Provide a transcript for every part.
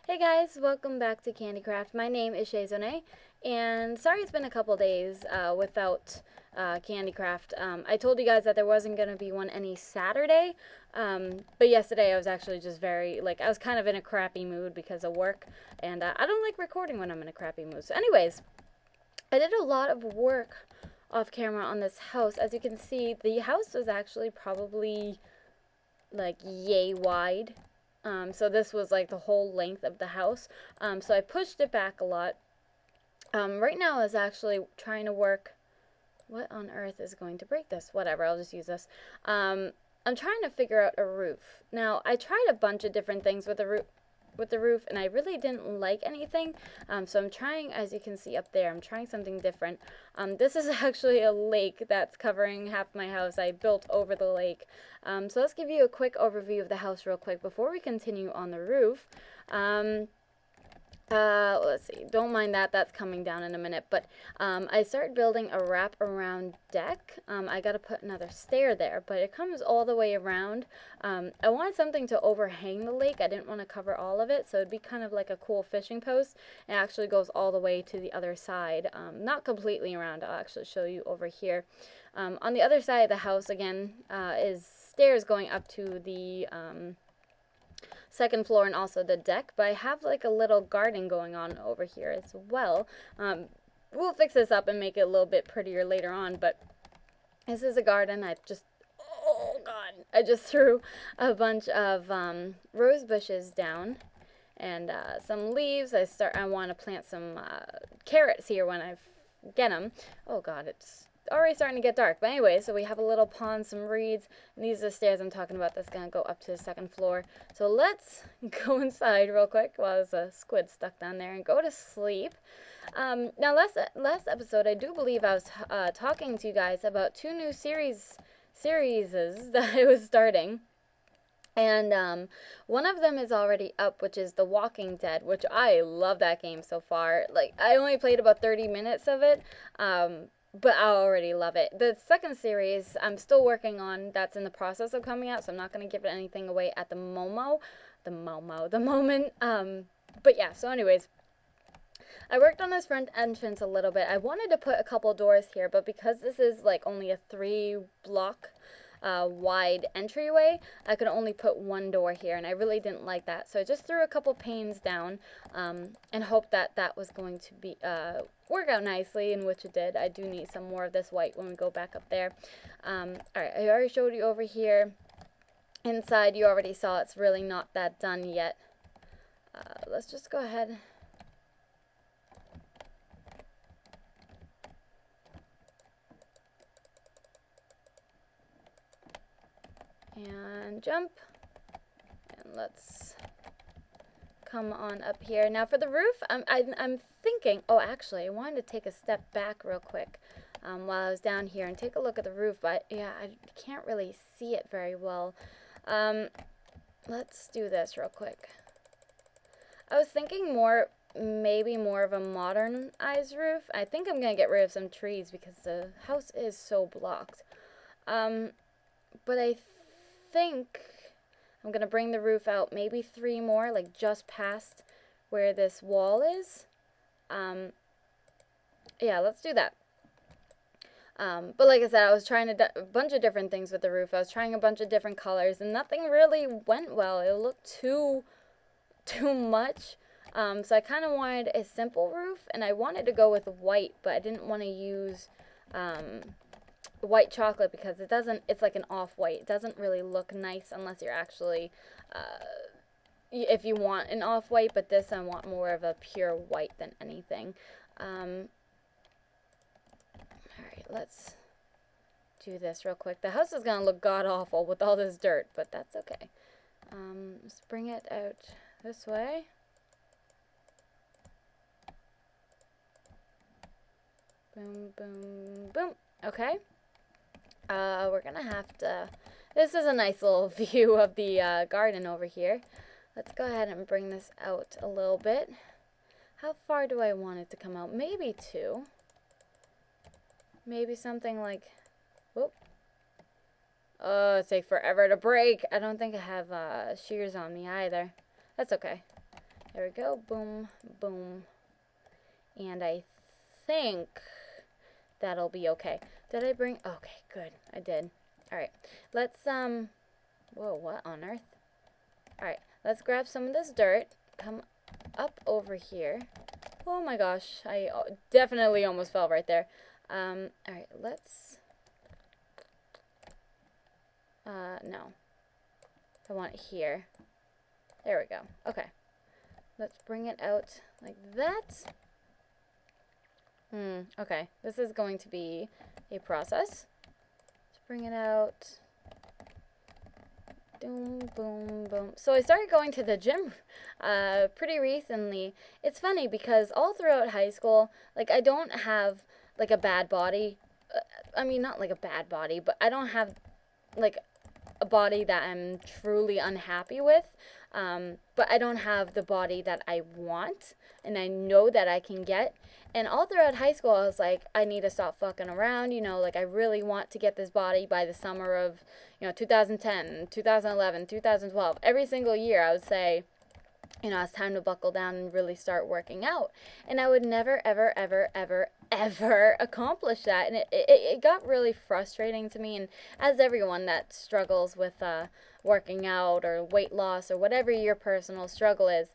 Hey guys, welcome back to Candycraft. My name is Shazone, and sorry it's been a couple days without Candycraft. I told you guys that there wasn't going to be one any Saturday, but yesterday I was actually just I was kind of in a crappy mood because of work, and I don't like recording when I'm in a crappy mood. So anyways, I did a lot of work off camera on this house. As you can see, the house was actually probably like yay wide. So this was like the whole length of the house. So I pushed it back a lot. Right now I was actually trying to work. What on earth is going to break this? Whatever, I'll just use this. I'm trying to figure out a roof. Now I tried a bunch of different things with the roof, and I really didn't like anything. So I'm trying, as you can see up there, I'm trying something different. This is actually a lake that's covering half my house. I built over the lake. So let's give you a quick overview of the house real quick before we continue on the roof. Let's see, don't mind that, that's coming down in a minute, but I started building a wrap-around deck. I gotta put another stair there, but it comes all the way around. I wanted something to overhang the lake. I didn't want to cover all of it, so it'd be kind of like a cool fishing post. It actually goes all the way to the other side, not completely around. I'll actually show you over here. On the other side of the house, again, is stairs going up to the second floor and also the deck, but I have like a little garden going on over here as well. We'll fix this up and make it a little bit prettier later on, but this is a garden. Oh god, I just threw a bunch of rose bushes down and some leaves. I want to plant some carrots here when I get them. Oh god, it's already starting to get dark. But anyway, so we have a little pond, some reeds, and these are the stairs I'm talking about that's going to go up to the second floor. So let's go inside real quick while there's a squid stuck down there and go to sleep. Now, last episode, I do believe I was talking to you guys about two new series that I was starting. And one of them is already up, which is The Walking Dead, which I love that game so far. Like, I only played about 30 minutes of it, but I already love it. The second series I'm still working on. That's in the process of coming out, so I'm not going to give anything away at the moment. But yeah, so anyways, I worked on this front entrance a little bit. I wanted to put a couple doors here, but because this is like only a 3-block wide entryway, I could only put one door here, and I really didn't like that. So I just threw a couple panes down and hoped that that was going to be work out nicely, in which it did. I do need some more of this white when we go back up there. Alright, I already showed you over here. Inside, you already saw it's really not that done yet. Let's just go ahead. And jump. And let's come on up here. Now for the roof, I'm thinking, oh actually, I wanted to take a step back real quick while I was down here and take a look at the roof, but yeah, I can't really see it very well. Let's do this real quick. I was thinking maybe more of a modernized roof. I think I'm gonna get rid of some trees because the house is so blocked. But I think I'm going to bring the roof out maybe 3 more, like just past where this wall is. Yeah, let's do that. But like I said, I was trying a bunch of different things with the roof. I was trying a bunch of different colors, and nothing really went well. It looked too much. So I kind of wanted a simple roof, and I wanted to go with white, but I didn't want to use white chocolate because it's like an off-white. It doesn't really look nice unless you're actually if you want an off-white, but this I want more of a pure white than anything. Alright, let's do this real quick. The house is gonna look god-awful with all this dirt, but that's okay. Let's bring it out this way. Boom, boom, boom. Okay. We're gonna have to, this is a nice little view of the garden over here. Let's go ahead and bring this out a little bit. How far do I want it to come out? Maybe 2. Maybe something like, whoop. Oh, it takes forever to break. I don't think I have shears on me either. That's okay. There we go. Boom, boom. And I think that'll be okay. Did I bring... Okay, good. I did. Alright. Let's, Whoa, what on earth? Alright. Let's grab some of this dirt. Come up over here. Oh my gosh. I definitely almost fell right there. Alright. Let's... no. I want it here. There we go. Okay. Let's bring it out like that. Okay. This is going to be a process. Let's bring it out. Boom, boom, boom. So I started going to the gym pretty recently. It's funny because all throughout high school, like, I don't have, like, a bad body. I mean, not like a bad body, but I don't have, like, a body that I'm truly unhappy with. But I don't have the body that I want and I know that I can get. And all throughout high school, I was like, I need to stop fucking around, you know, like, I really want to get this body by the summer of, 2010, 2011, 2012. Every single year, I would say, it's time to buckle down and really start working out. And I would never, ever, ever, ever, ever accomplish that. And it got really frustrating to me. And as everyone that struggles with working out or weight loss or whatever your personal struggle is,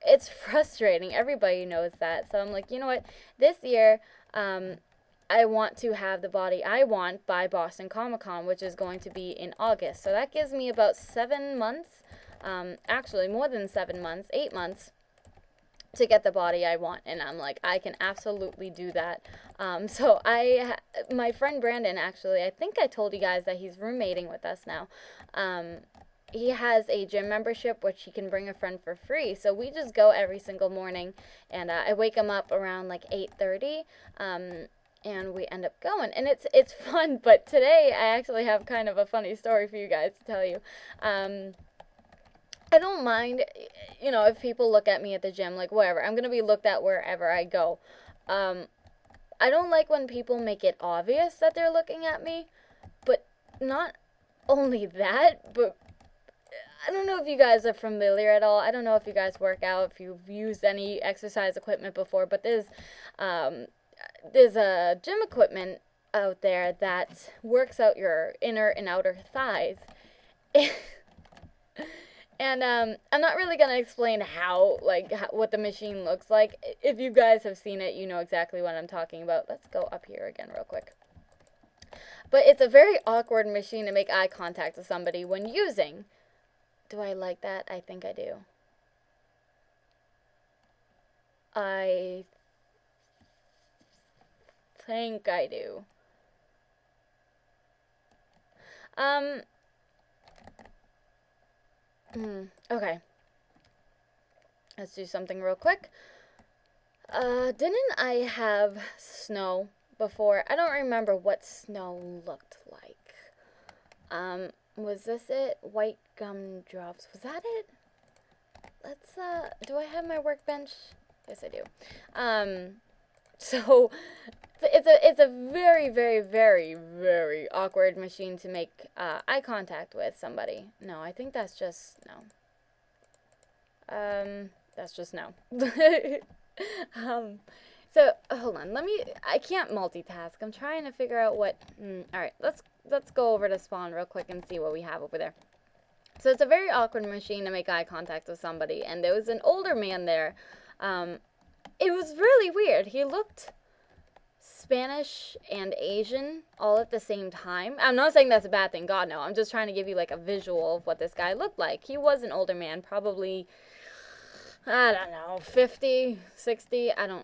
it's frustrating. Everybody knows that. So I'm like, you know what? This year, I want to have the body I want by Boston Comic Con, which is going to be in August. So that gives me about 7 months. Actually more than 7 months, 8 months to get the body I want. And I'm like, I can absolutely do that. So my friend Brandon, actually, I think I told you guys that he's roommating with us now. He has a gym membership, which he can bring a friend for free. So we just go every single morning, and I wake him up around like 8:30. And we end up going, and it's fun. But today I actually have kind of a funny story for you guys to tell you. I don't mind, if people look at me at the gym, like, wherever. I'm going to be looked at wherever I go. I don't like when people make it obvious that they're looking at me, but not only that, but I don't know if you guys are familiar at all. I don't know if you guys work out, if you've used any exercise equipment before, but there's a gym equipment out there that works out your inner and outer thighs. And I'm not really going to explain what the machine looks like. If you guys have seen it, you know exactly what I'm talking about. Let's go up here again real quick. But it's a very awkward machine to make eye contact with somebody when using. Do I like that? I think I do. I think I do. Okay. Let's do something real quick. Didn't I have snow before? I don't remember what snow looked like. Was this it? White gumdrops. Was that it? Let's, do I have my workbench? Yes, I do. So, it's a very, very, very, very awkward machine to make eye contact with somebody. No, I think that's just no. That's just no. So hold on. I can't multitask. I'm trying to figure out what. All right, let's go over to Spawn real quick and see what we have over there. So it's a very awkward machine to make eye contact with somebody, and there was an older man there. It was really weird. He looked Spanish and Asian all at the same time. I'm not saying that's a bad thing, God no. I'm just trying to give you like a visual of what this guy looked like. He was an older man, probably, I don't know, 50, 60. I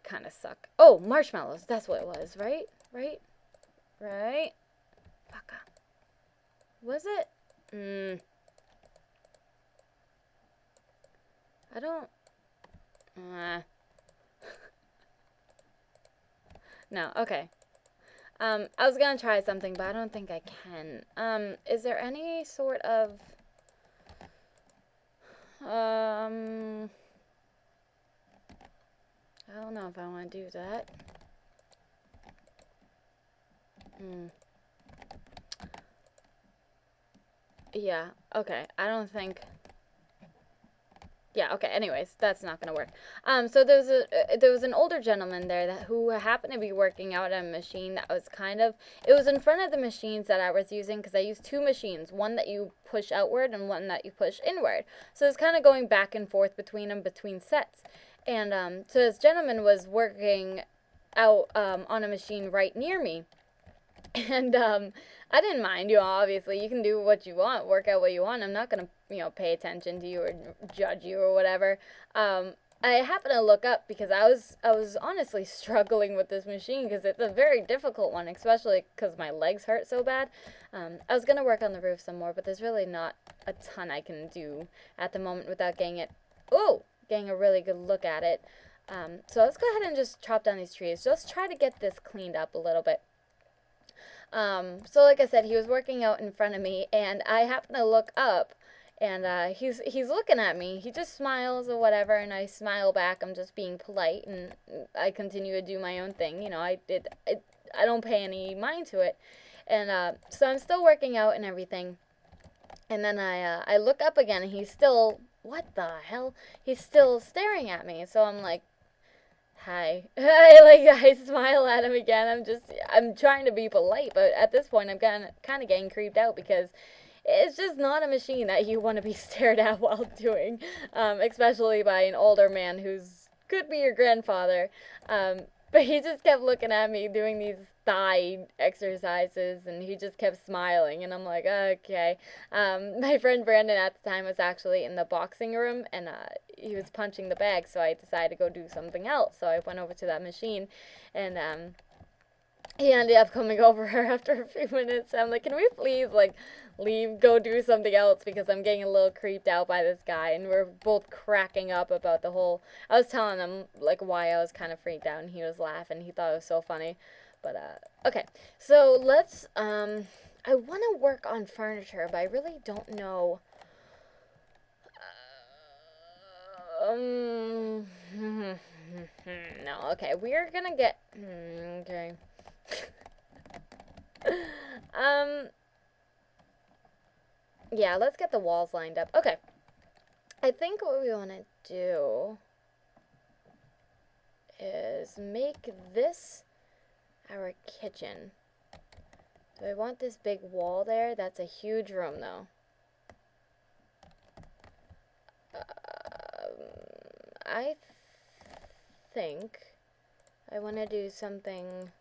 kind of suck. Oh, marshmallows. That's what it was, right? Fuck. Was it? I don't. No, okay. I was gonna try something, but I don't think I can. Is there any sort of, I don't know if I want to do that. Yeah, okay. I don't think Yeah, okay, anyways, that's not gonna work. So there was an older gentleman there who happened to be working out at a machine that was it was in front of the machines that I was using, because I used two machines, one that you push outward and one that you push inward. So it's kind of going back and forth between them, between sets. And so this gentleman was working out on a machine right near me. And I didn't mind. Obviously you can do what you want, work out what you want. I'm not gonna pay attention to you or judge you or whatever. I happened to look up because I was honestly struggling with this machine, because it's a very difficult one, especially because my legs hurt so bad. I was gonna work on the roof some more, but there's really not a ton I can do at the moment without getting a really good look at it. So let's go ahead and just chop down these trees. Just try to get this cleaned up a little bit. So like I said, he was working out in front of me, and I happened to look up, and he's looking at me. He just smiles or whatever, and I smile back. I'm just being polite, and I continue to do my own thing. I don't pay any mind to it, and so I'm still working out and everything. And then I look up again, and he's still, what the hell? He's still staring at me. So I'm like, hi. I smile at him again. I'm trying to be polite, but at this point I'm kind of getting creeped out, because it's just not a machine that you want to be stared at while doing, especially by an older man who's could be your grandfather. But he just kept looking at me doing these thigh exercises, and he just kept smiling, and I'm like, okay. My friend Brandon at the time was actually in the boxing room, and he was punching the bag, so I decided to go do something else. So I went over to that machine, and he ended up coming over after a few minutes. I'm like, can we please leave, go do something else, because I'm getting a little creeped out by this guy. And we're both cracking up about the whole, I was telling him why I was kind of freaked out, and he was laughing. He thought it was so funny. But okay, so let's I want to work on furniture, but I really don't know. No, okay, we're gonna get okay. um yeah, let's get the walls lined up. Okay, I think what we want to do is make this our kitchen. Do I want this big wall there? That's a huge room, though. I think I want to do something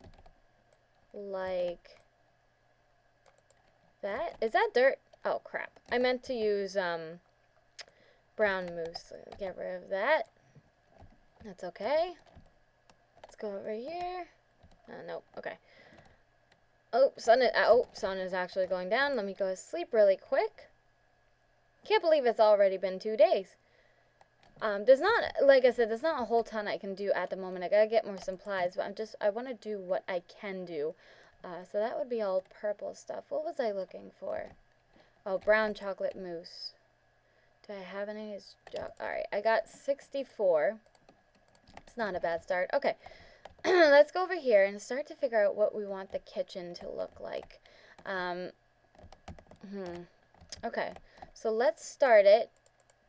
like that. Is that dirt? Oh, crap. I meant to use brown mousse. Get rid of that. That's okay. Let's go over here. Nope. Okay. Oh, sun is actually going down. Let me go to sleep really quick. Can't believe it's already been 2 days. There's not, like I said, there's not a whole ton I can do at the moment. I gotta get more supplies, but I want to do what I can do. So that would be all purple stuff. What was I looking for? Oh, brown chocolate mousse. Do I have any? Alright, I got 64. It's not a bad start. Okay. Let's go over here and start to figure out what we want the kitchen to look like. Okay, so let's start it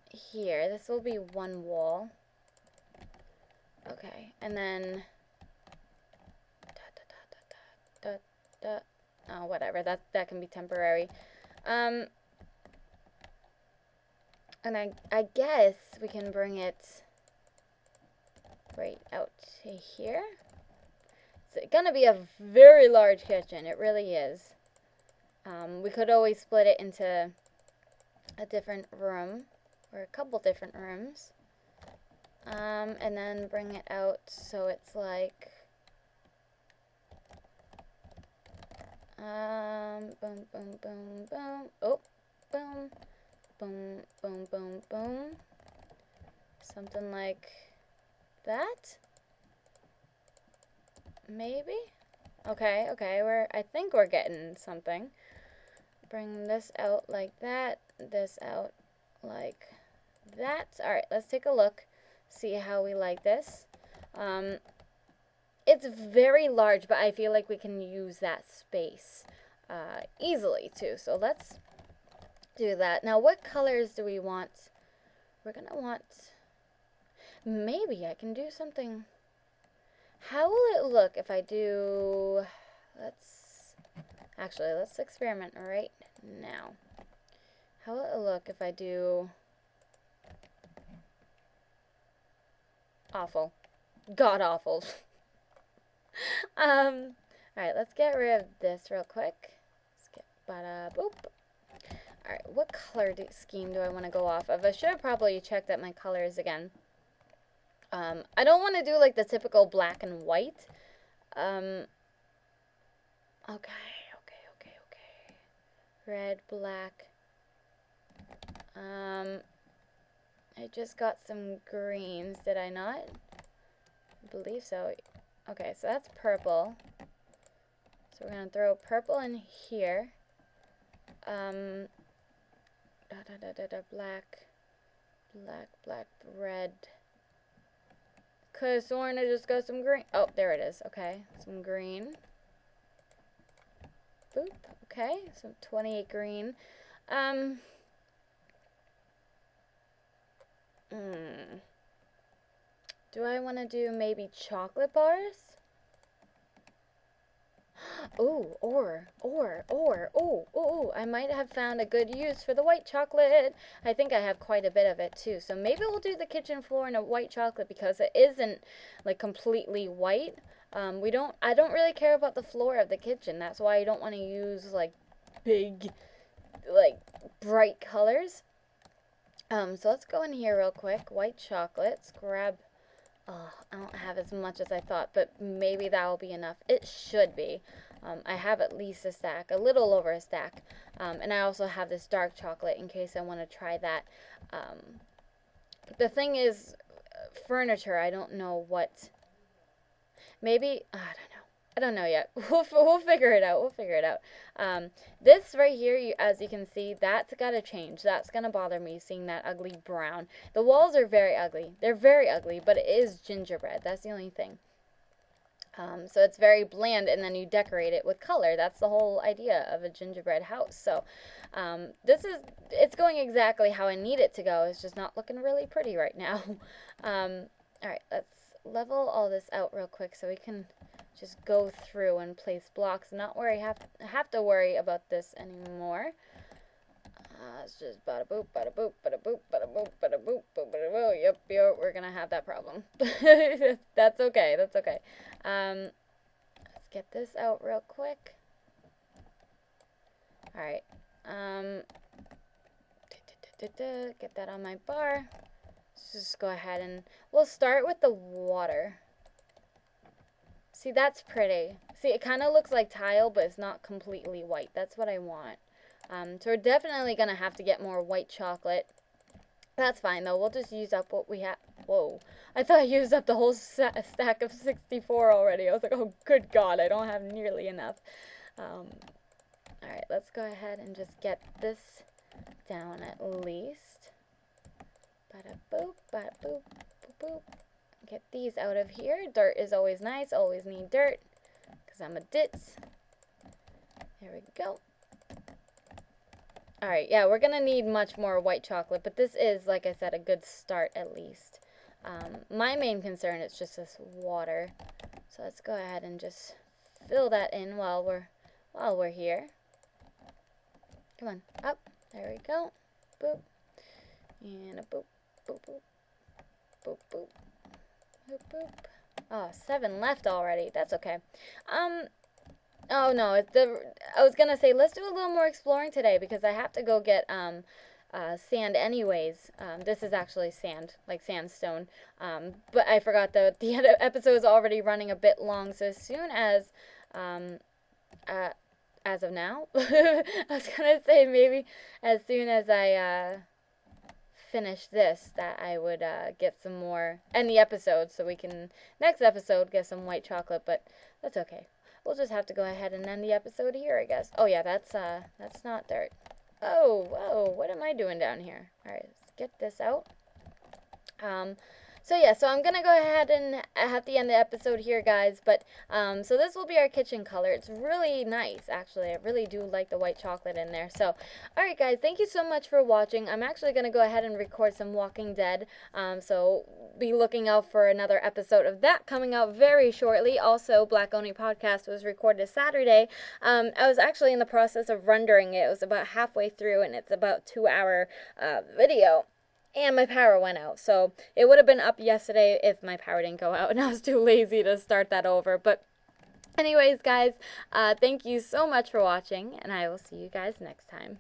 here. This will be one wall. Okay, and then oh, whatever. That can be temporary. And I guess we can bring it right out to here. It's gonna be a very large kitchen. It really is. We could always split it into a different room, or a couple different rooms, and then bring it out so it's like boom, boom, boom, boom. Oh, boom, boom, boom, boom, boom. Something like that. Maybe. Okay. I think we're getting something. Bring this out like that. This out like that. Alright, let's take a look. See how we like this. It's very large, but I feel like we can use that space easily too. So let's do that. Now, what colors do we want we're gonna want, maybe I can do something. How will it look if I do, let's experiment right now. How will it look if I do awful? God awful. Alright, let's get rid of this real quick. Let's get, bada boop. Alright, what color scheme do I want to go off of? I should have probably checked out my colors again. I don't want to do like the typical black and white. Okay. Red, black. I just got some greens, did I not? I believe so. Okay, so that's purple. So we're gonna throw purple in here. Black, red. Could have sworn I just got some green. Oh, there it is. Okay, some green. Boop. Okay, so 28 green. Do I want to do maybe chocolate bars? Ooh, I might have found a good use for the white chocolate. I think I have quite a bit of it too. So maybe we'll do the kitchen floor in a white chocolate because it isn't like completely white. I don't really care about the floor of the kitchen. That's why I don't want to use like big, like bright colors. So let's go in here real quick. White chocolate. Let's grab, oh, I don't have as much as I thought, but maybe that will be enough. It should be. I have at least a stack, a little over a stack. And I also have this dark chocolate in case I want to try that. The thing is, furniture, I don't know what, maybe, I don't know yet. We'll figure it out. This right here, as you can see, that's got to change. That's going to bother me, seeing that ugly brown. The walls are very ugly. They're very ugly, but it is gingerbread. That's the only thing. So it's very bland, and then you decorate it with color. That's the whole idea of a gingerbread house. So it's going exactly how I need it to go. It's just not looking really pretty right now. All right, let's level all this out real quick so we can just go through and place blocks. Not worry, have to worry about this anymore. It's just bada boop, bada boop, bada boop, bada boop, bada boop, bada boop. Yep, we're gonna have that problem. That's okay. Let's get this out real quick. All right. Get that on my bar. Let's just go ahead and we'll start with the water. See, that's pretty. See, it kind of looks like tile, but it's not completely white. That's what I want. So we're definitely going to have to get more white chocolate. That's fine, though. We'll just use up what we have. Whoa. I thought I used up the whole stack of 64 already. I was like, oh, good God, I don't have nearly enough. Alright, let's go ahead and just get this down at least. Bada boop, bada boop, boop, boop. Get these out of here. Dirt is always nice. Always need dirt because I'm a ditz. There we go. Alright, yeah, we're going to need much more white chocolate, but this is, like I said, a good start at least. My main concern is just this water. So let's go ahead and just fill that in while we're here. Come on, up. There we go. Boop. And a boop, boop, boop. Boop, boop. Boop, boop. Oh, 7 left already. That's okay. Oh no, I was gonna say let's do a little more exploring today because I have to go get sand anyways. This is actually sand, like sandstone. But I forgot the episode is already running a bit long, so as soon as of now, I was gonna say maybe as soon as I finish this, that I would get some more, end the episode, so we can, next episode, get some white chocolate, but that's okay. We'll just have to go ahead and end the episode here, I guess. Oh yeah, that's not dirt. Oh, whoa, what am I doing down here? Alright, let's get this out. So yeah, so I'm gonna go ahead and have to end the episode here, guys. But so this will be our kitchen color. It's really nice, actually. I really do like the white chocolate in there. So, all right, guys, thank you so much for watching. I'm actually gonna go ahead and record some Walking Dead. So be looking out for another episode of that coming out very shortly. Also, Black Only Podcast was recorded Saturday. I was actually in the process of rendering it. It was about halfway through, and it's about 2 hour video. And my power went out, so it would have been up yesterday if my power didn't go out, and I was too lazy to start that over. But anyways, guys, thank you so much for watching, and I will see you guys next time.